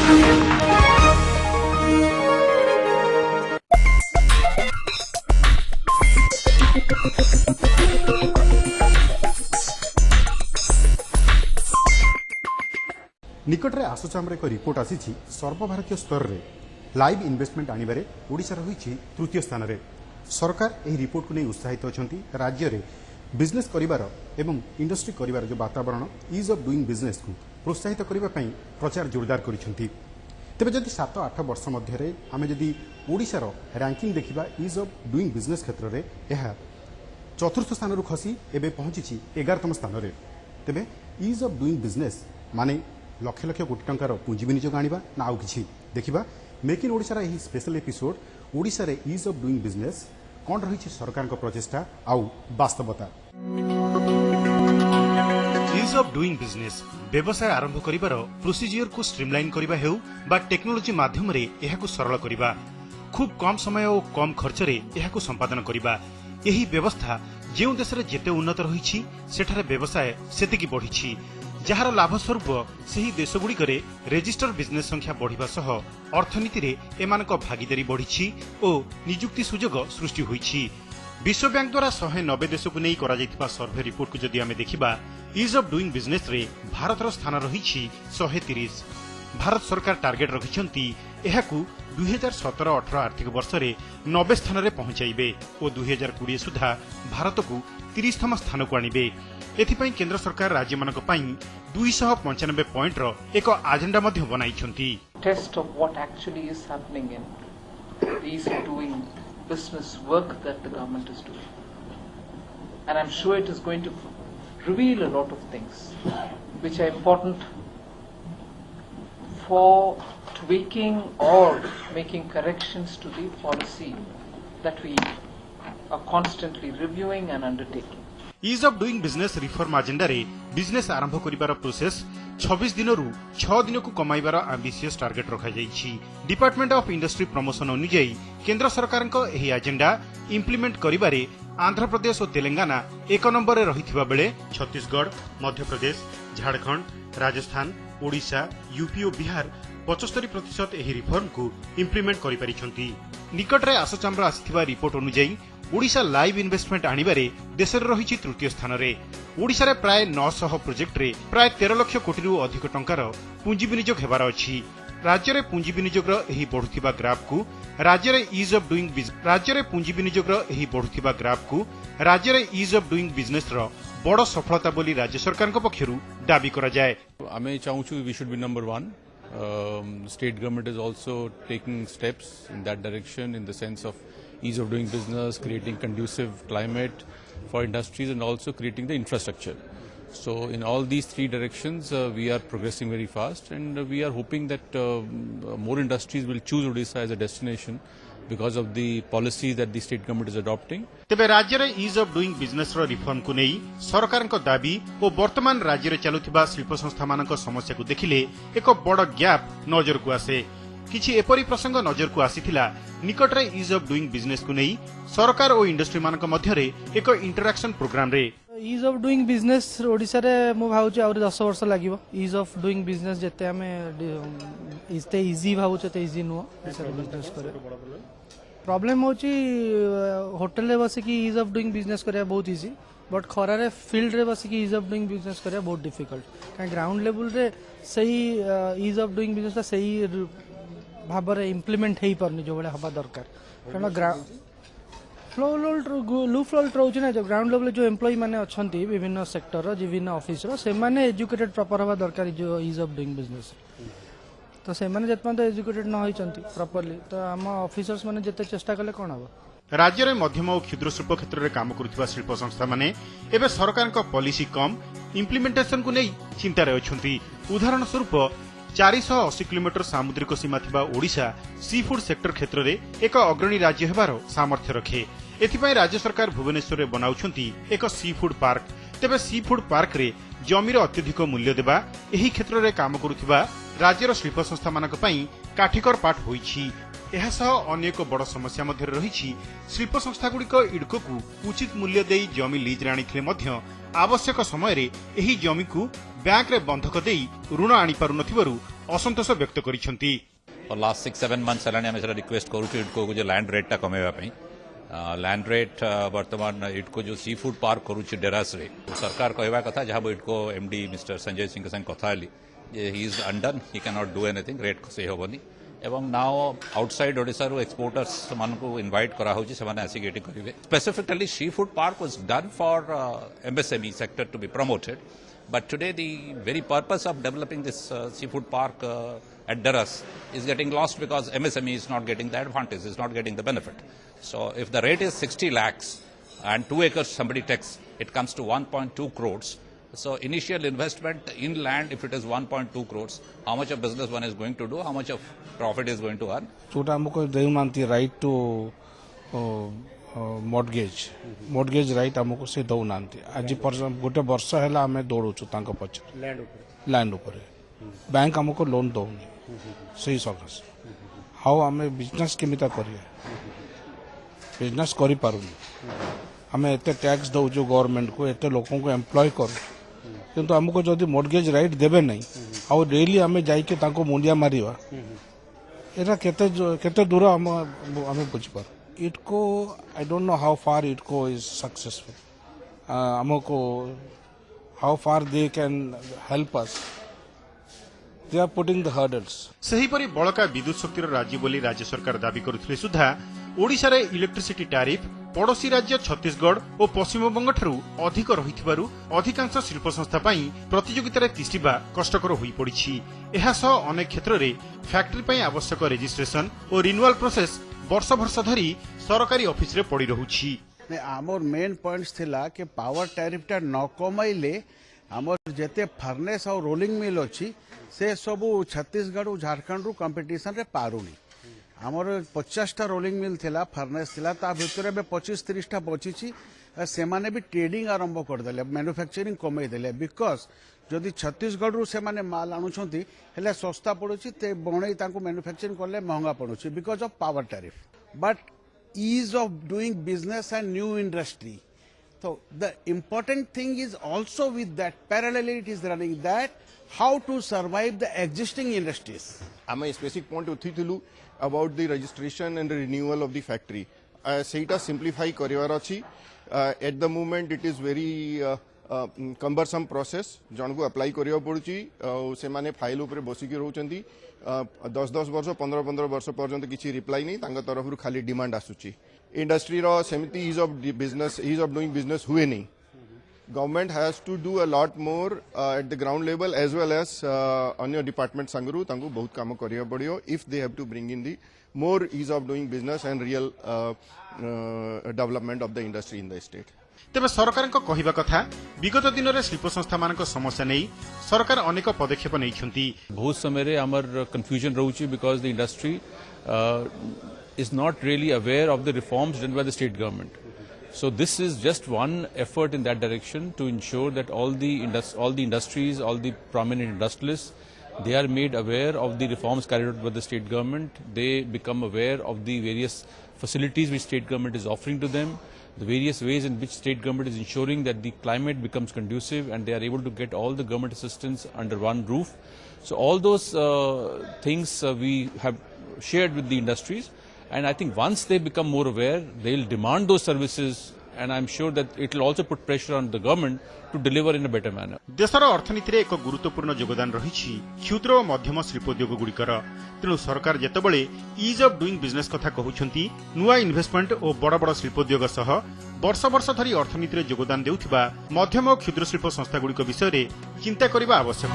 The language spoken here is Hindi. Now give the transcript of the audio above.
निकटरे आसोचाम एक रिपोर्ट आसी सर्वभारतीय स्तर में लाइव इन्वेस्टमेंट आनिबारे ओडिशा रही तृतीय स्थान में। सरकार यह रिपोर्ट को नहीं उत्साहित अच्छा राज्य में बिजनेस करिवार एवं इंडस्ट्री करिवार जो वातावरण इज ऑफ डूइंग बिजनेस को प्रोत्साहित करने प्रचार जोरदार करिसेंती। तेबे जदि 7-8 वर्ष मध्य आम जदि ओडिशार रैंकिंग देखा इज ऑफ डूइंग बिजनेस क्षेत्र में यह चतुर्थ स्थान खसी एवं पहुंची 11तम स्थान में। तेबे इज ऑफ डूइंग बिजनेस माने लक्ष लक्ष कोटी टंकार पुंजी विनियोग आनिबा ना आउ किछि देखिबा। मेक इन ओडिशा यही स्पेशल एपिसोड ओडिशा रे इज ऑफ डूइंग बिजनेस कौन रही सरकार प्रचेषा आउ वास्तवता। इज ऑफ डूइंग बिजनेस व्यवसाय आरंभ करिवार प्रोसीजियर को स्ट्रीमलाइन करिबा हेउ बा टेक्नोलोजी माध्यम रे एहाकु सरल करिबा, खूब कम समय और कम खर्च रे एहाकु संपादन करिबा। यही व्यवस्था जेउ देश रे जेते उन्नत रहिछि सेठारे व्यवसाय सेतिकी बढ़िछि, जार लाभ स्वरूप सही देशगुड़िक रेजिस्टर बिजनेस संख्या बढ़िबा सह अर्थनीति रे एमानक भागीदारी बढ़िछि और निजुक्ति सुजोग सृष्टि होइछि। विश्व बैंक द्वारा 190 देश को नहीं करा जायतिबा सर्वे रिपोर्ट को जदि आमे देखिबा इज ऑफ डूइंग बिजनेस रे भारतर स्थान रहिछि 130। भारत सरकार टार्गेट रखिछंती एहाकू 2017-18 आर्थिक वर्ष रे 90 स्थान रे पहुंचाइबे और 2020 सुधा भारत को 30तम स्थान को आनिबे। एथिपई केंद्र सरकार राज्य मानक पई 295 पॉइंट रो एक एजेंडा मध्ये बनाइछंती। Test of what actually is happening in ease doing business work that the government is doing and I am sure it is going to reveal a lot of things which are important for tweaking or making corrections to the policy that we are constantly reviewing and undertaking. Ease of doing business reform agenda रे बिजनेस आरंभ करिवार प्रोसेस 26 दिन रु 6 दिन को कमाइबार एम्बिशियस टार्गेट रखा जाइछि। डिपार्टमेंट ऑफ इंडस्ट्री प्रमोशन अनुଯାयी केंद्र सरकार को एही एजेंडा इंप्लीमेंट करिबारे आंध्र प्रदेश और तेलंगाना 1 नंबर रे रहिथिबा बेले छत्तीसगढ़, मध्य प्रदेश, झारखंड, राजस्थान, ओडिशा, यूपी और बिहार 75% एही रिफॉर्म को इंप्लीमेंट करि परिछंती। निकटरे आसोचामर आसिथिबा रिपोर्ट अनुଯାयी ओडिशा लाइव इन्वेस्टमेंट आनिबारे देश रे रहिछि तृतीय स्थान रे। ओडिशा रे प्राय 900 प्रोजेक्ट रे प्राय 13 लाख कोटी रु अधिक टंकार पुंजी विनियोग हेबार अछि। राज्य रे पुंजी विनियोग एही बढ़ुथिबा ग्राफ को राज्य रे इज ऑफ डूइंग बिजनेस राज्य रे पुंजी विनियोग एही बढ़ुथिबा ग्राफ को राज्य रे इज ऑफ डूइंग बिजनेस रो बड़ सफलता बोली राज्य सरकार को पक्षरु दाबी करा जाय। आमे चाहूछु we should be number 1. State government is also taking steps in that direction in the sense of ease of doing business, creating conducive climate for industries and also creating the infrastructure. So in all these three directions we are progressing very fast and we are hoping that more industries will choose Odisha as a destination because of the policy that the state government is adopting. तेबे राज्य रे इज ऑफ डूइंग बिजनेस रो रिफॉर्म को नहीं सरकार को दाबी और वर्तमान राज्य रे चलुथिबा शिल्प संस्था मानक समस्या को देखिले एक बड़ गैप नजर को आसे। किछि एपरि प्रसंग नजर को आसीथिला निकट रे इज ऑफ डूइंग बिजनेस को नहीं सरकार और इंडस्ट्री मानक मध्य रे एक इंटरैक्शन प्रोग्राम रे ease of doing business Odisha रे मु भाउची और 10 वर्ष लागिवो। इज ऑफ डूइंग बिजनेस जते हमें इते इजी भाउचे ते इजी नुओ बिजनेस करे। प्रॉब्लम होची होटल रे बसिकी इज ऑफ डूइंग बिजनेस करिया बहुत इजी बट खरारे फील्ड रे बसिकी इज ऑफ डूइंग बिजनेस करिया बहुत डिफिकल्ट। का ग्राउंड लेवल रे सही इज ऑफ डूइंग बिजनेस सही भाव रे इंप्लीमेंट हेई परनी जो बळे हबा दरकार। कारण ग्राउंड लू फ्लो रोचे ना जो ग्राउंड लेवल जो एम्प्लॉय माने अछंती विभिन्न सेक्टर विभिन्न ऑफिस रो से माने एजुकेटेड प्रॉपर हबा दरकार जो इज ऑफ डूइंग बिजनेस। तो से माने जतमान तो एजुकेटेड न होइचंती प्रॉपर्ली तो हम ऑफिसर्स माने जते चेष्टा कले कोन हबो। राज्य रे मध्यम और क्षुद्र शिल्प क्षेत्र रे काम करुथिबा शिल्प संस्था माने एबे सरकार को पॉलिसी कम इंप्लीमेंटेशन को नै चिंता रे अछंती। उदाहरण स्वरूप 480 किलोमीटर सामुद्रिक सीमा थिबा ओडिशा सी फूड सेक्टर क्षेत्र रे एक अग्रणी राज्य हेबार सामर्थ्य रखे। एथिपई राज्य सरकार भुवनेश्वर रे बनाउछंती एक सी फूड पार्क। तेबे सी फूड पार्क रे जमीर अत्यधिक मूल्य देबा एही क्षेत्र रे काम करुथिबा राज्यर शिल्प संस्था मानक पई काठिकर पाठ होईछि। एहा सह अनेक बड़ समस्या मध्य रहिछि शिल्प संस्था गुड़िक इडको को उचित मूल्य देई जमी लीज रे आनिथिले मध्य आवश्यक समय रे एही जमी को बैंक रे बंधक देई ऋण आनी पारु नथिबारु असंतोष व्यक्त करिसेंती। और लास्ट 6-7 मंथ्स आम रिक्वेस्ट करूँ इटको को जो लैंड रेट कमेवाई लैंड रेट बर्तमान इटको जो सी फूड पार्क करुच्ची डेरास रे सरकार कहवा कथा जहाँ इटको एमडी मिस्टर संजय सिंह संग कथा he is undone he can not do anything rate से हेनी एवं नाउ आउटसाइड ओडिशा रू एक्सपोर्टर्स मान को इनवाइट करा होची सेमाने आसी गेटिंग करिवे specifically sea food park was done for MSME sector to be promoted but today the very purpose of developing this seafood park at Daras is getting lost because MSME is not getting the advantage, is not getting the benefit. So if the rate is 60 lakhs and 2 acres somebody takes, it comes to 1.2 crores. So initial investment in land, if it is 1.2 crores, how much of business one is going to do, how much of profit is going to earn? जोटा हमको देउनांती राइट टू मॉर्गेज राइट हमको से दौनांती आज गोटे वर्ष है आम दौड़ू पचे लैंड उपर बैंक हमको लोन दौनी से सकाश हाउ आम बिजनेस केमी कर बिजनेस कर आम एत टैक्स दौचु गवर्नमेंट को एत लोक एम्प्लॉय करूँ किंतु हमको जदि मॉर्गेज राइट देवे नहीं आउ डेली आम जाइए मुंडिया मारिवा एटा केते दूर आम बुझीपार IDCO I don't know how far IDCO is successful हमको how far they can help us they are putting the hurdles सेहीपरि बळका विद्युत शक्तिर राज्य बोली राज्य सरकार दाबी करुथिले सुधा ओडिशा रे इलेक्ट्रिसिटी टैरिफ पड़ोसी राज्य छत्तीसगढ़ और पश्चिमबंग ठारू अधिक रहिथिबारु अधिकांश शिल्प संस्था पई प्रतियोगिता रे तिष्ठिबा कष्टकर होई पड़िछि। एहा सह अनेक क्षेत्र रे फैक्ट्री पई आवश्यक रजिस्ट्रेशन और रिन्युअल प्रोसेस वर्ष वर्ष धरी सरकारी ऑफिस रे पड़ी रहुछि। आमर मेन पॉइंट्स थिला कि पावर टैरिफ टा न कमाइले आमर जेते फर्नेस और रोलिंग मिल अछि से सबु छत्तीसगढ़ और झारखंड रु कंपटीशन रे पारुनी आमर 50टा रोलिंग मिल थिला फर्नेस थिला ता भितर में 25-30टा बचिछि से माने भी ट्रेडिंग आरंभ कर देले मैन्युफैक्चरिंग कमाई देले बिकॉज जदि छत्तीसगढ़ रु से माने माल आणुछंती हेले सस्ता पड़ुछि ते बणई तांको मैन्युफैक्चरिंग करले महंगा पड़ुछि because of power tariff but ease of doing business and new industry. So the important thing is also with that parallelly it is running that how to survive the existing industries. I'm a specific point uthitulu about the registration and the renewal of the factory. Seita simplify karibar achi. At the moment it is very cumbersome process. जन को अप्लाई करिया पड़ुची से माने फाइल ऊपर बसिकी रहउचंती 10-10 वर्ष 15-15 वर्ष पर्यंत किसी रिप्लाई नहीं तांका तरफ खाली डिमांड आसुची इंडस्ट्री रो सेमिति ease of business ease of doing business हुए नहीं government has to do a lot more at the ground level as well as अन्य डिपार्टमेंट संगरू तांको बहुत काम करिया पड़ियो if they have to bring in the more ease of doing business and real development of the industry in the state. तेबे सरकार कहवा कथा विगत दिन में शिल्प संस्था मान समस्या नहीं सरकार अनेक पदक्षेप नहीं बहुत समय आमर कन्फ्यूजन रोचे because the industry is not really aware of the reforms done by the state government so this is just one effort in that direction to ensure that all the industries all the prominent industrialist they are made aware of the reforms carried out by the state government. They become aware of the various facilities which state government is offering to them, the various ways in which state government is ensuring that the climate becomes conducive and they are able to get all the government assistance under one roof. So all those things we have shared with the industries, and I think once they become more aware, they will demand those services, and I am sure that it will also put pressure on the government to deliver in a better manner. देशर अर्थनीति रे एक गुरुत्वपूर्ण योगदान रही क्षुद्र और मध्यम शिल्पोद्योग गुड़िकर तेणु सरकार जेतबेले इज ऑफ डूइंग बिजनेस कथा कहउछंती नुआ इन्वेस्टमेंट और बड़ बड़ शिल्पोद्योग सह वर्ष वर्ष धरी अर्थनीति रे योगदान देउथिबा मध्यम और क्षुद्र शिल्प संस्था गुड़िक विषय रे चिंता करिबा आवश्यक।